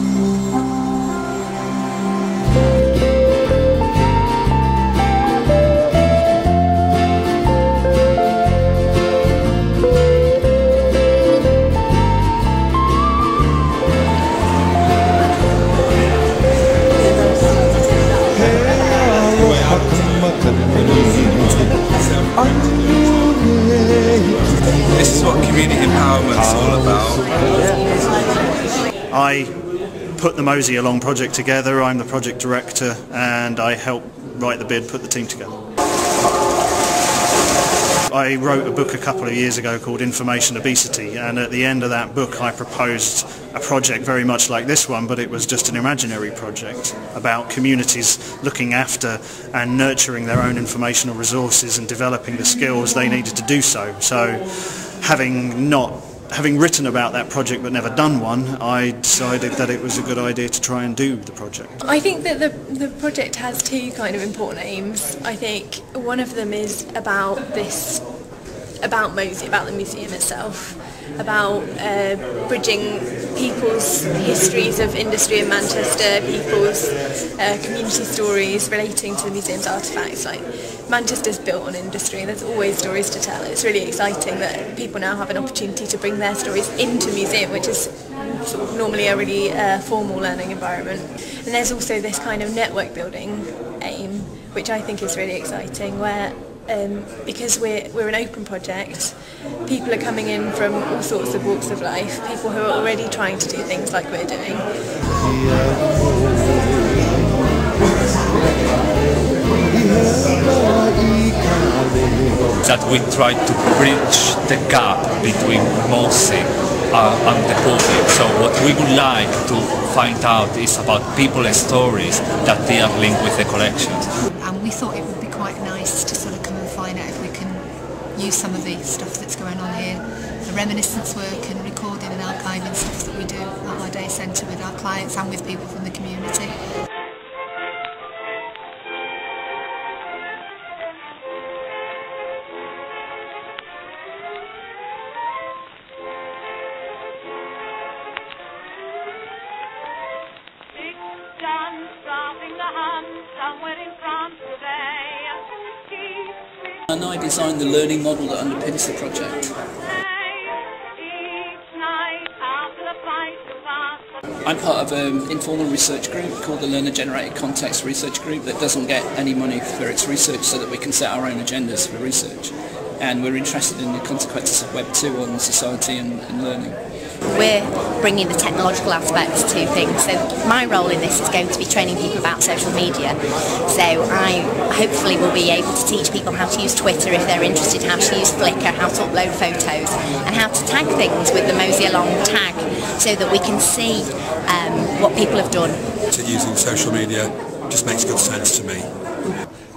This is what community empowerment's all about. I put the MOSI-ALONG project together. I'm the project director and I help write the bid, put the team together. I wrote a book a couple of years ago called Information Obesity, and at the end of that book I proposed a project very much like this one, but it was just an imaginary project about communities looking after and nurturing their own informational resources and developing the skills they needed to do so. So having written about that project but never done one, I decided that it was a good idea to try and do the project. I think that the project has two kind of important aims. I think one of them is about MOSI, about the museum itself, about bridging people's histories of industry in Manchester, people's community stories relating to the museum's artefacts. Like, Manchester's built on industry, there's always stories to tell. It's really exciting that people now have an opportunity to bring their stories into the museum, which is sort of normally a really formal learning environment. And there's also this kind of network building aim, which I think is really exciting, where because we're an open project, people are coming in from all sorts of walks of life, people who are already trying to do things like we're doing. That we try to bridge the gap between MOSI and the public. So what we would like to find out is about people's stories that they are linked with the collections. And we thought it would be quite nice to sort of come and find out if we can use some of the stuff that's going on here, the reminiscence work and recording and archiving stuff that we do at our day centre with our clients and with people from the community. And I designed the learning model that underpins the project. I'm part of an informal research group called the Learner Generated Context Research Group that doesn't get any money for its research, so that we can set our own agendas for research. And we're interested in the consequences of Web 2 on society and learning. We're bringing the technological aspects to things, so my role in this is going to be training people about social media. So I hopefully will be able to teach people how to use Twitter if they're interested, how to use Flickr, how to upload photos, and how to tag things with the MOSI-ALONG tag so that we can see what people have done. Using social media just makes good sense to me.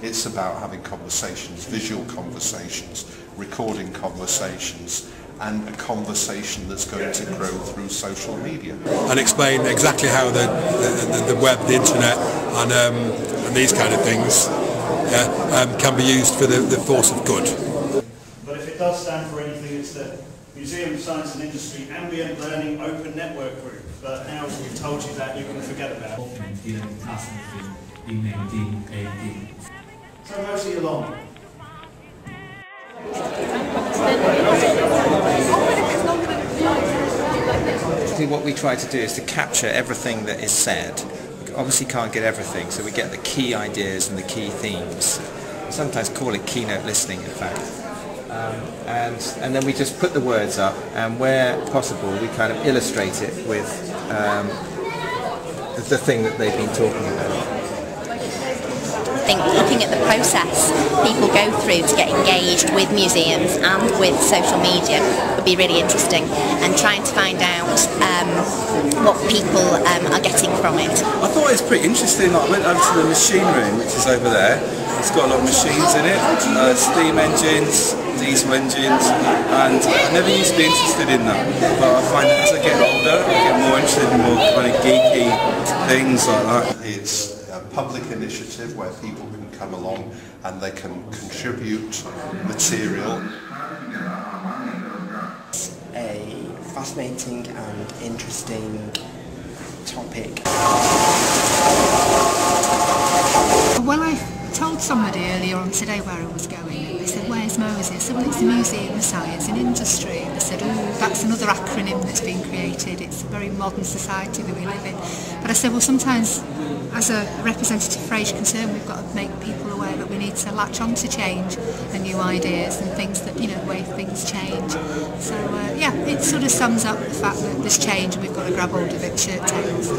It's about having conversations, visual conversations, recording conversations, and a conversation that's going to grow through social media. And explain exactly how the web, the internet, and these kind of things can be used for the force of good. But if it does stand for anything, it's the Museum of Science and Industry Ambient Learning Open Network Group. But now we've told you that, you can forget about it. So MOSI-ALONG. What we try to do is to capture everything that is said. We obviously can't get everything, so we get the key ideas and the key themes. We sometimes call it keynote listening, in fact. And then we just put the words up, and where possible we kind of illustrate it with the thing that they've been talking about. I think looking at the process people go through to get engaged with museums and with social media would be really interesting, and trying to find out what people are getting from it. I thought it was pretty interesting. I went over to the machine room, which is over there. It's got a lot of machines in it, steam engines, diesel engines, and I never used to be interested in that, but I find that as I get older I get more interested in more kind of geeky things like that. It's a public initiative where people can come along and they can contribute material. It's a fascinating and interesting topic? Well, I told somebody earlier on today where I was going, and they said, where's MOSI? I said, well, it's the Museum of Science and Industry. And they said, oh, that's another acronym that's been created. It's a very modern society that we live in. But I said, well, sometimes as a representative for age concern, we've got to make people aware that we need to latch on to change and new ideas and things that, you know, the way things change. So, yeah, it sort of sums up the fact that there's change and we've got to grab hold of it, shirt tails.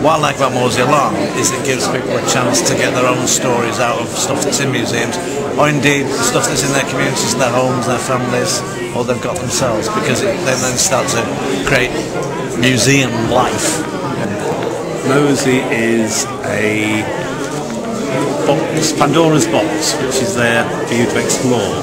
What I like about MOSI-ALONG is it gives people a chance to get their own stories out of stuff that's in museums, or indeed stuff that's in their communities, their homes, their families, or they've got themselves, because they then start to create museum life. MOSI is a box, Pandora's box, which is there for you to explore.